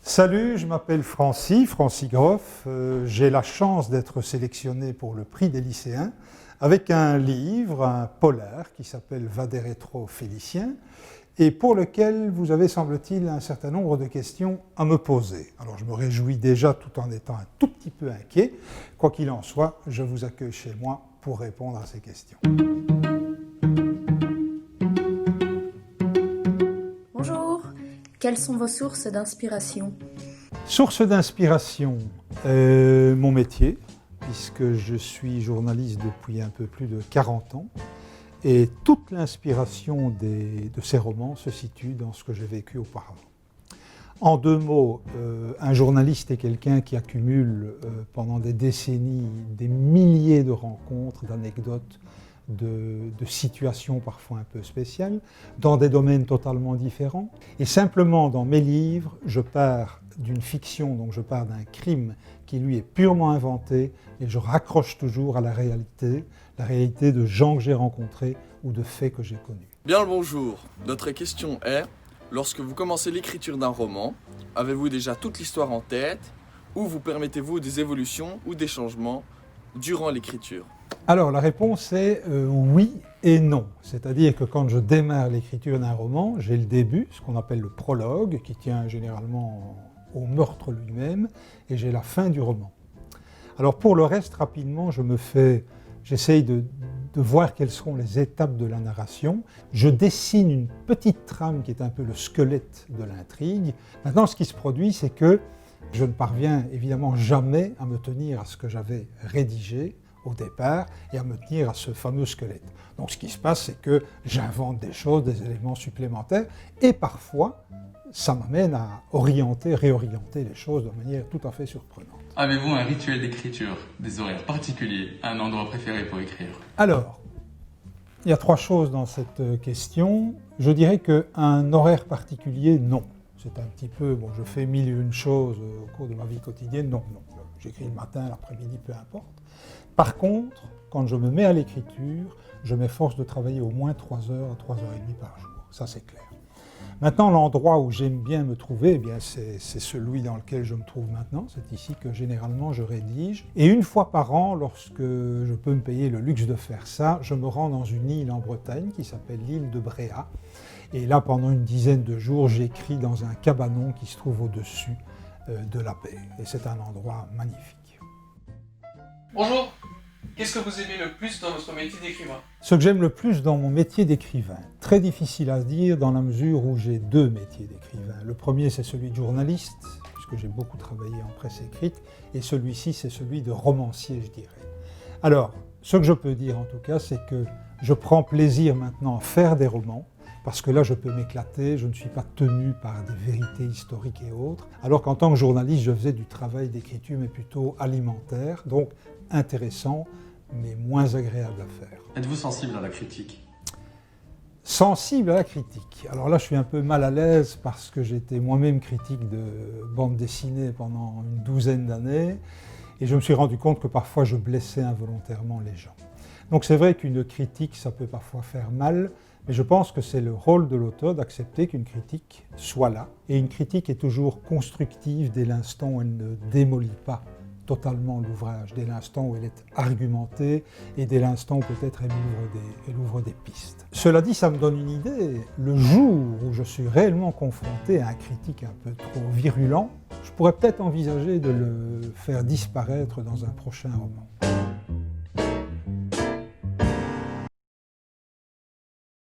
Salut, je m'appelle Francis Groff. J'ai la chance d'être sélectionné pour le prix des lycéens avec un livre, un polar qui s'appelle Va des rétro Félicien et pour lequel vous avez, semble-t-il, un certain nombre de questions à me poser. Alors je me réjouis déjà tout en étant un tout petit peu inquiet. Quoi qu'il en soit, je vous accueille chez moi pour répondre à ces questions. Bonjour, quelles sont vos sources d'inspiration? Source d'inspiration, mon métier, puisque je suis journaliste depuis un peu plus de 40 ans. Et toute l'inspiration de ces romans se situe dans ce que j'ai vécu auparavant. En deux mots, un journaliste est quelqu'un qui accumule pendant des décennies des milliers de rencontres, d'anecdotes, de situations parfois un peu spéciales, dans des domaines totalement différents. Et simplement dans mes livres, je pars d'une fiction, donc je pars d'un crime qui lui est purement inventé, et je raccroche toujours à la réalité de gens que j'ai rencontrés ou de faits que j'ai connus. Bien le bonjour. Notre question est, lorsque vous commencez l'écriture d'un roman, avez-vous déjà toute l'histoire en tête ou vous permettez-vous des évolutions ou des changements durant l'écriture? Alors la réponse est oui et non. C'est-à-dire que quand je démarre l'écriture d'un roman, j'ai le début, ce qu'on appelle le prologue, qui tient généralement au meurtre lui-même, et j'ai la fin du roman. Alors pour le reste, rapidement, j'essaye de voir quelles seront les étapes de la narration. Je dessine une petite trame qui est un peu le squelette de l'intrigue. Maintenant, ce qui se produit, c'est que je ne parviens évidemment jamais à me tenir à ce que j'avais rédigé au départ et à me tenir à ce fameux squelette. Donc ce qui se passe, c'est que j'invente des choses, des éléments supplémentaires, et parfois, ça m'amène à réorienter les choses de manière tout à fait surprenante. Avez-vous un rituel d'écriture, des horaires particuliers, un endroit préféré pour écrire? Alors, il y a trois choses dans cette question. Je dirais qu'un horaire particulier, non. C'est un petit peu, je fais mille et une choses au cours de ma vie quotidienne, non. J'écris le matin, l'après-midi, peu importe. Par contre, quand je me mets à l'écriture, je m'efforce de travailler au moins 3 heures à 3h30 par jour. Ça, c'est clair. Maintenant, l'endroit où j'aime bien me trouver, c'est celui dans lequel je me trouve maintenant. C'est ici que généralement je rédige. Et une fois par an, lorsque je peux me payer le luxe de faire ça, je me rends dans une île en Bretagne qui s'appelle l'île de Bréhat. Et là, pendant une dizaine de jours, j'écris dans un cabanon qui se trouve au-dessus de la baie. Et c'est un endroit magnifique. Bonjour, qu'est-ce que vous aimez le plus dans votre métier d'écrivain? Ce que j'aime le plus dans mon métier d'écrivain, très difficile à se dire dans la mesure où j'ai deux métiers d'écrivain. Le premier, c'est celui de journaliste, puisque j'ai beaucoup travaillé en presse écrite, et celui-ci, c'est celui de romancier, je dirais. Alors, ce que je peux dire en tout cas, c'est que je prends plaisir maintenant à faire des romans, parce que là, je peux m'éclater, je ne suis pas tenu par des vérités historiques et autres, alors qu'en tant que journaliste, je faisais du travail d'écriture, mais plutôt alimentaire, donc intéressant, mais moins agréable à faire. Êtes-vous sensible à la critique? Sensible à la critique. Alors là, je suis un peu mal à l'aise parce que j'étais moi-même critique de bande dessinée pendant une douzaine d'années, et je me suis rendu compte que parfois je blessais involontairement les gens. Donc c'est vrai qu'une critique, ça peut parfois faire mal, mais je pense que c'est le rôle de l'auteur d'accepter qu'une critique soit là. Et une critique est toujours constructive dès l'instant où elle ne démolit pas totalement l'ouvrage, dès l'instant où elle est argumentée et dès l'instant où peut-être elle ouvre des pistes. Cela dit, ça me donne une idée. Le jour où je suis réellement confronté à un critique un peu trop virulent, je pourrais peut-être envisager de le faire disparaître dans un prochain roman.